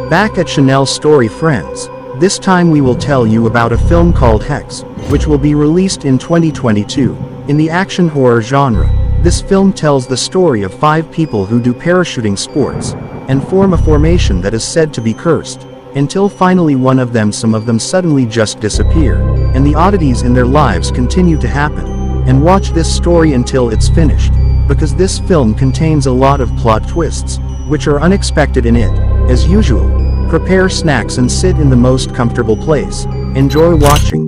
Back at Chanel's story, friends. This time we will tell you about a film called Hex, which will be released in 2022. In the action horror genre, this film tells the story of 5 people who do parachuting sports, and form a formation that is said to be cursed, until finally some of them suddenly just disappear, and the oddities in their lives continue to happen. And watch this story until it's finished, because this film contains a lot of plot twists, which are unexpected in it. As usual, prepare snacks and sit in the most comfortable place. Enjoy watching.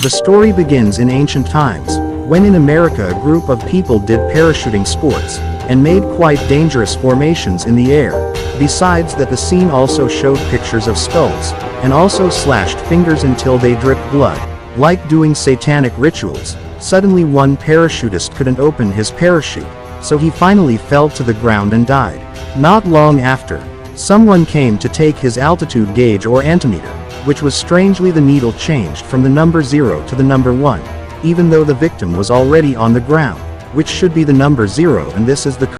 The story begins in ancient times, when in America a group of people did parachuting sports, and made quite dangerous formations in the air. Besides that, the scene also showed pictures of skulls, and also slashed fingers until they dripped blood, like doing satanic rituals. Suddenly one parachutist couldn't open his parachute, so he finally fell to the ground and died. Not long after, someone came to take his altitude gauge or altimeter, which was strangely the needle changed from the number 0 to the number 1, even though the victim was already on the ground, which should be the number 0, and this is the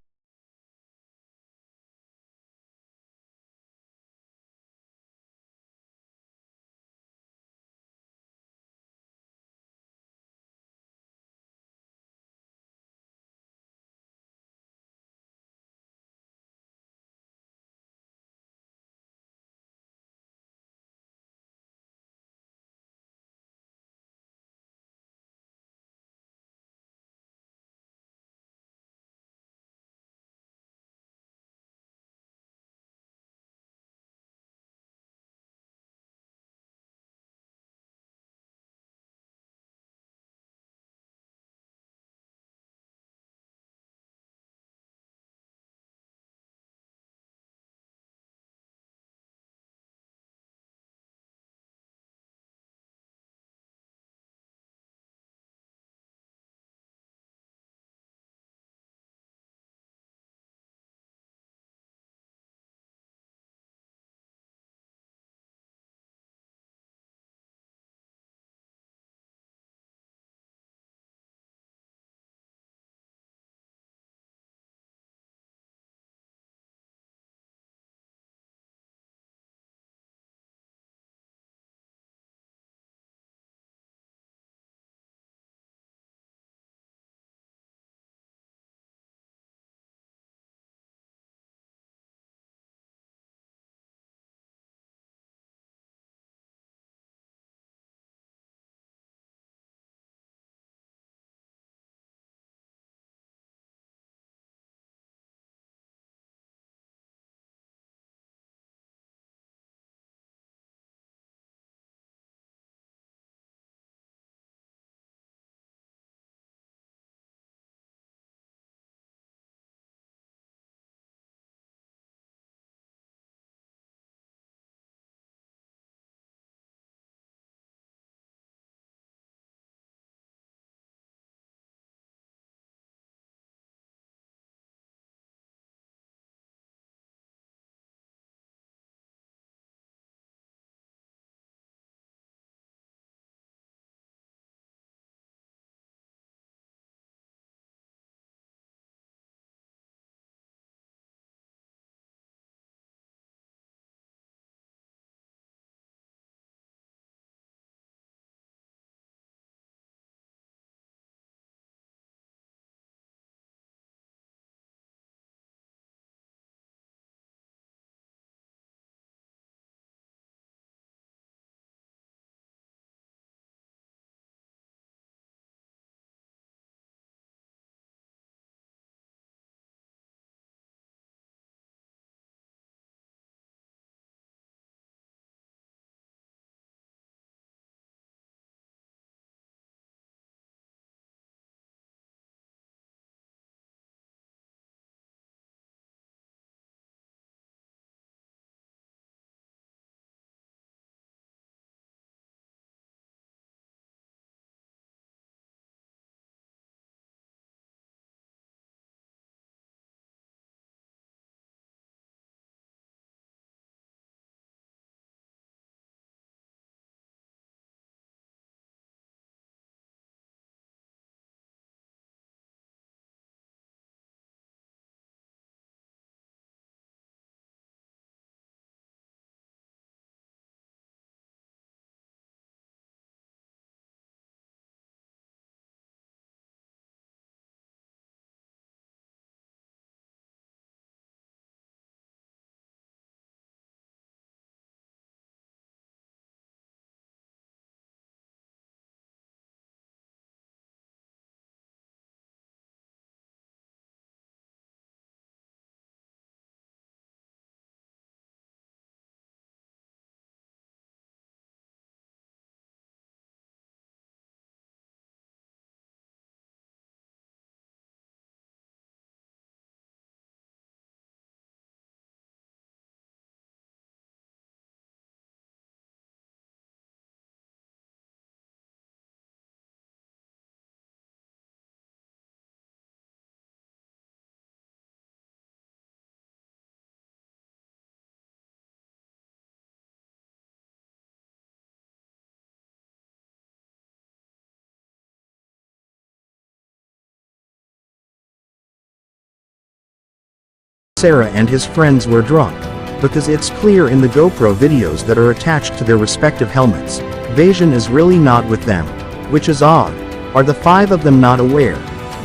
Sarah and his friends were drunk. Because it's clear in the GoPro videos that are attached to their respective helmets, Vasion is really not with them. Which is odd. Are the 5 of them not aware?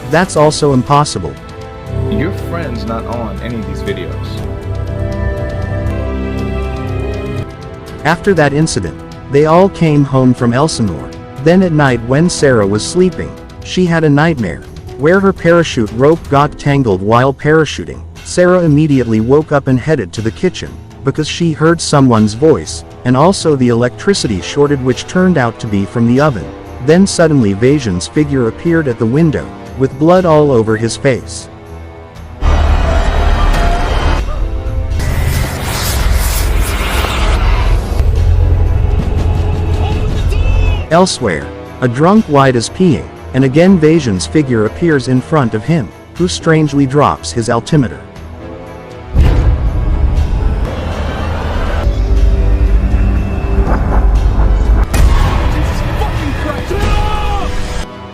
That's also impossible. Your friend's not on any of these videos. After that incident, they all came home from Elsinore. Then at night when Sarah was sleeping, she had a nightmare, where her parachute rope got tangled while parachuting. Sarah immediately woke up and headed to the kitchen, because she heard someone's voice, and also the electricity shorted, which turned out to be from the oven. Then suddenly Vasion's figure appeared at the window, with blood all over his face. Elsewhere, a drunk White is peeing, and again Vasion's figure appears in front of him, who strangely drops his altimeter.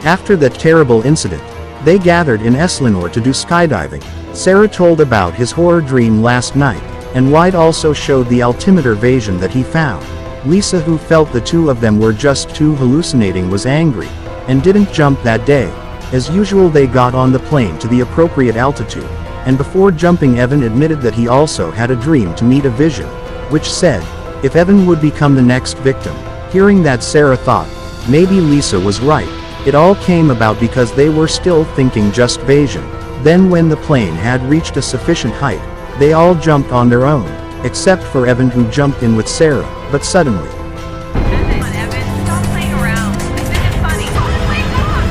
After that terrible incident, they gathered in Elsinore to do skydiving. Sarah told about his horror dream last night, and White also showed the altimeter Vasion that he found. Lisa, who felt the 2 of them were just too hallucinating, was angry, and didn't jump that day. As usual, they got on the plane to the appropriate altitude, and before jumping Evan admitted that he also had a dream to meet a vision, which said, if Evan would become the next victim. Hearing that, Sarah thought, maybe Lisa was right. It all came about because they were still thinking just Vasion. Then when the plane had reached a sufficient height, they all jumped on their own, except for Evan, who jumped in with Sarah, but suddenly. Come on, Evan, stop playing around. I think it's funny. Honestly, come on.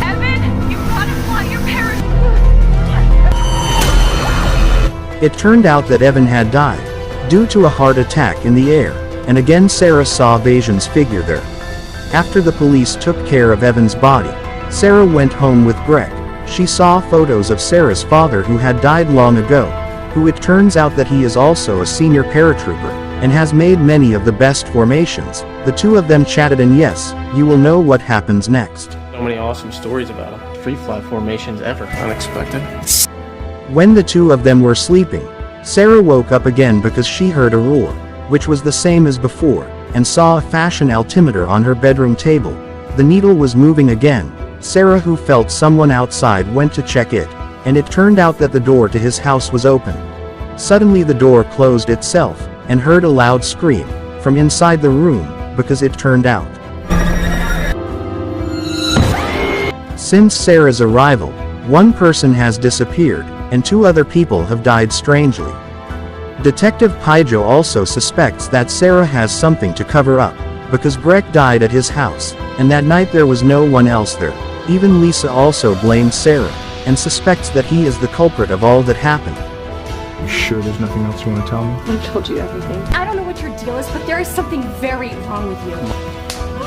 Evan, you've got to fly your parachute. It turned out that Evan had died, due to a heart attack in the air, and again Sarah saw Vasion's figure there. After the police took care of Evan's body, Sarah went home with Greg. She saw photos of Sarah's father, who had died long ago, who it turns out that he is also a senior paratrooper, and has made many of the best formations. The 2 of them chatted, and yes, you will know what happens next. So many awesome stories about them. Free fly formations ever. Unexpected. When the 2 of them were sleeping, Sarah woke up again because she heard a roar, which was the same as before, and saw a fashion altimeter on her bedroom table. The needle was moving again. Sarah, who felt someone outside, went to check it, and it turned out that the door to his house was open. Suddenly the door closed itself, and heard a loud scream from inside the room, because it turned out. Since Sarah's arrival, 1 person has disappeared, and 2 other people have died strangely. Detective Paijo also suspects that Sarah has something to cover up, because Greg died at his house, and that night there was no one else there. Even Lisa also blames Sarah, and suspects that he is the culprit of all that happened. You sure there's nothing else you want to tell me? I told you everything. I don't know what your deal is, but there is something very wrong with you.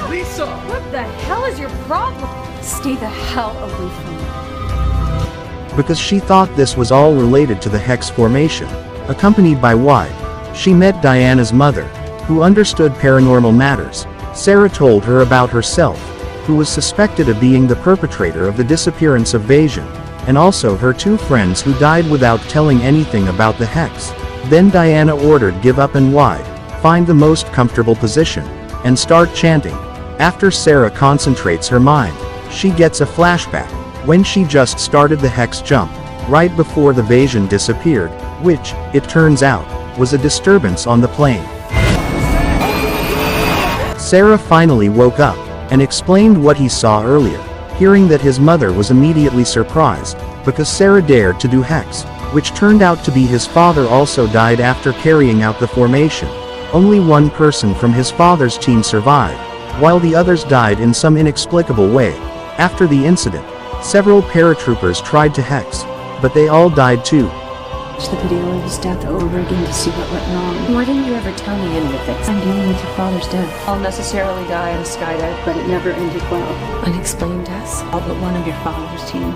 Lisa! What the hell is your problem? Stay the hell away from me. Because she thought this was all related to the hex formation. Accompanied by White, she met Diana's mother, who understood paranormal matters. Sarah told her about herself, who was suspected of being the perpetrator of the disappearance of Vasion, and also her 2 friends who died without telling anything about the hex. Then Diana ordered give up and White find the most comfortable position, and start chanting. After Sarah concentrates her mind, she gets a flashback, when she just started the hex jump, right before the Vasion disappeared, which, it turns out, was a disturbance on the plane. Sarah finally woke up, and explained what he saw earlier. Hearing that, his mother was immediately surprised, because Sarah dared to do hex, which turned out to be his father also died after carrying out the formation. Only 1 person from his father's team survived, while the others died in some inexplicable way. After the incident, several paratroopers tried to hex, but they all died too. Watch the video of his death over again to see what went wrong. Why didn't you ever tell me any of this? I'm dealing with your father's death. I'll necessarily die in a skydive, But it never ended well. unexplained deaths. All but 1 of your father's team.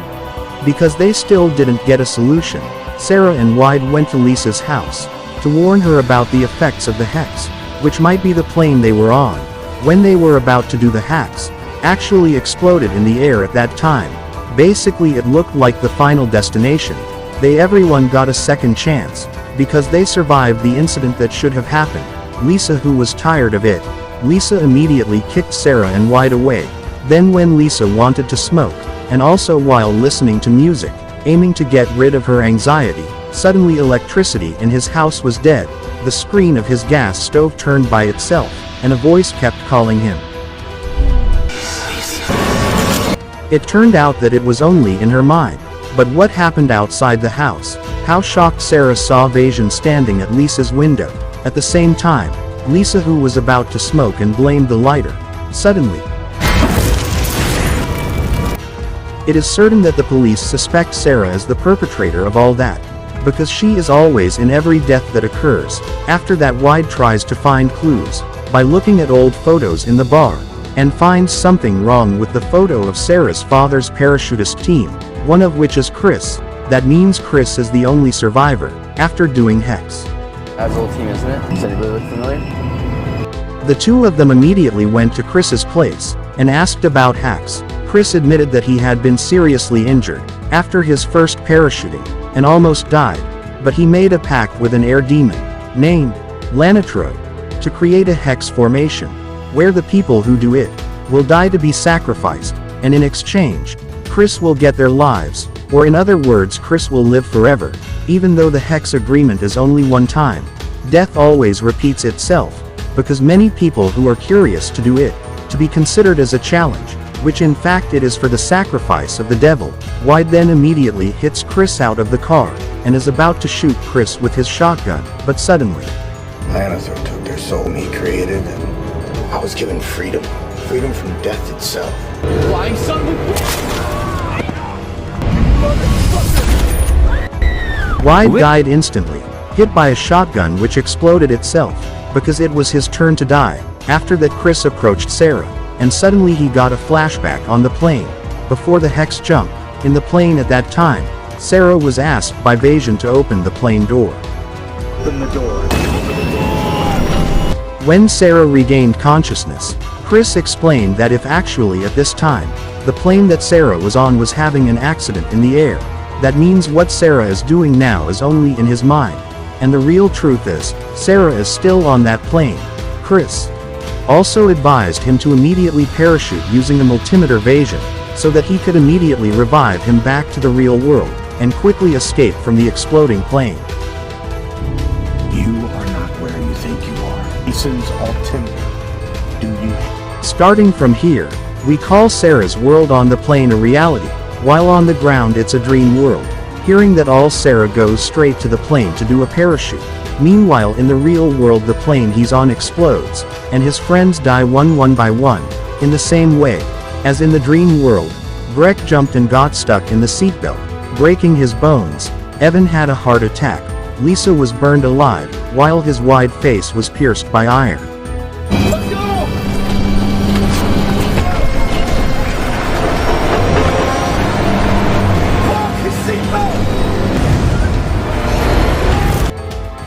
Because they still didn't get a solution, Sarah and White went to Lisa's house, to warn her about the effects of the hex, which might be the plane they were on. When they were about to do the hex, actually exploded in the air at that time. Basically it looked like the final destination. Everyone got a second chance, because they survived the incident that should have happened. Lisa, who was tired of it. Lisa immediately kicked Sarah and White away. Then when Lisa wanted to smoke, and also while listening to music, aiming to get rid of her anxiety, suddenly electricity in his house was dead, the screen of his gas stove turned by itself, and a voice kept calling him. It turned out that it was only in her mind. But what happened outside the house? How shocked Sarah saw Vajan standing at Lisa's window. At the same time, Lisa, who was about to smoke and blamed the lighter. Suddenly, it is certain that the police suspect Sarah as the perpetrator of all that, because she is always in every death that occurs. After that, Wide tries to find clues by looking at old photos in the bar, and finds something wrong with the photo of Sarah's father's parachutist team, one of which is Chris. That means Chris is the only survivor, after doing Hex. That's old team, isn't it? Does anybody look familiar? The two of them immediately went to Chris's place, and asked about Hex. Chris admitted that he had been seriously injured, after his first parachuting, and almost died, but he made a pact with an air demon, named Lanitro, to create a Hex formation, where the people who do it, will die to be sacrificed, and in exchange, Chris will get their lives, or in other words Chris will live forever, even though the Hex agreement is only one time. Death always repeats itself, because many people who are curious to do it, to be considered as a challenge, which in fact it is for the sacrifice of the devil. Wide then immediately hits Chris out of the car, and is about to shoot Chris with his shotgun, but suddenly, Lanitho took their soul he created, and I was given freedom. Freedom from death itself. Flying son Wide died instantly, hit by a shotgun which exploded itself, because it was his turn to die. After that, Chris approached Sarah, and suddenly he got a flashback on the plane. Before the Hex jump, in the plane at that time, Sarah was asked by Vajan to open the plane door. Open the door. When Sarah regained consciousness, Chris explained that if actually at this time, the plane that Sarah was on was having an accident in the air, that means what Sarah is doing now is only in his mind, and the real truth is, Sarah is still on that plane. Chris also advised him to immediately parachute using a multimeter Vajan, so that he could immediately revive him back to the real world, and quickly escape from the exploding plane. You are not where you think you are. Ethan's altimeter. Do you? Starting from here, we call Sarah's world on the plane a reality, while on the ground it's a dream world. Hearing that, all Sarah goes straight to the plane to do a parachute. Meanwhile, in the real world the plane he's on explodes, and his friends die one by one. In the same way as in the dream world, Greg jumped and got stuck in the seatbelt, breaking his bones. Evan had a heart attack. Lisa was burned alive, while his wide face was pierced by iron.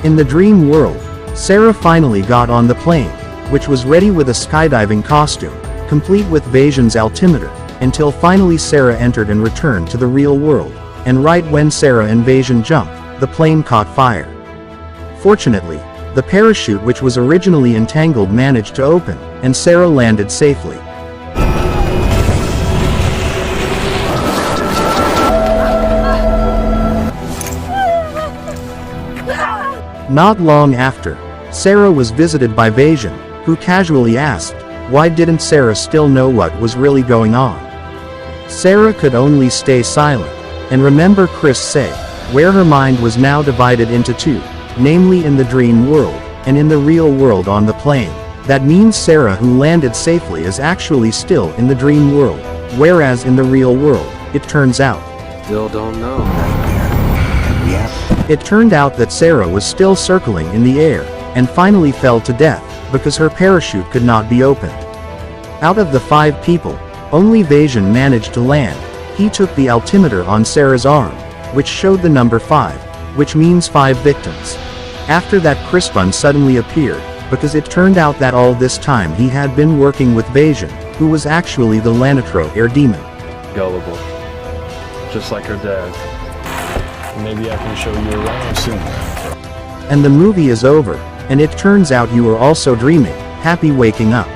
In the dream world, Sarah finally got on the plane, which was ready with a skydiving costume, complete with Vajan's altimeter, until finally Sarah entered and returned to the real world, and right when Sarah and Vajan jumped, the plane caught fire. Fortunately, the parachute which was originally entangled managed to open, and Sarah landed safely. Not long after, Sarah was visited by Vajan, who casually asked, why didn't Sarah still know what was really going on? Sarah could only stay silent, and remember Chris say, where her mind was now divided into two, namely in the dream world, and in the real world on the plane. That means Sarah, who landed safely, is actually still in the dream world, whereas in the real world, it turns out. Still don't know. It turned out that Sarah was still circling in the air, and finally fell to death, because her parachute could not be opened. Out of the 5 people, only Vajan managed to land. He took the altimeter on Sarah's arm, which showed the number 5, which means 5 victims. After that, Crispin suddenly appeared, because it turned out that all this time he had been working with Vajan, who was actually the Lanitro air demon. Gullible. just like her dad. Maybe I can show you around soon. And the movie is over, and it turns out you were also dreaming. Happy waking up.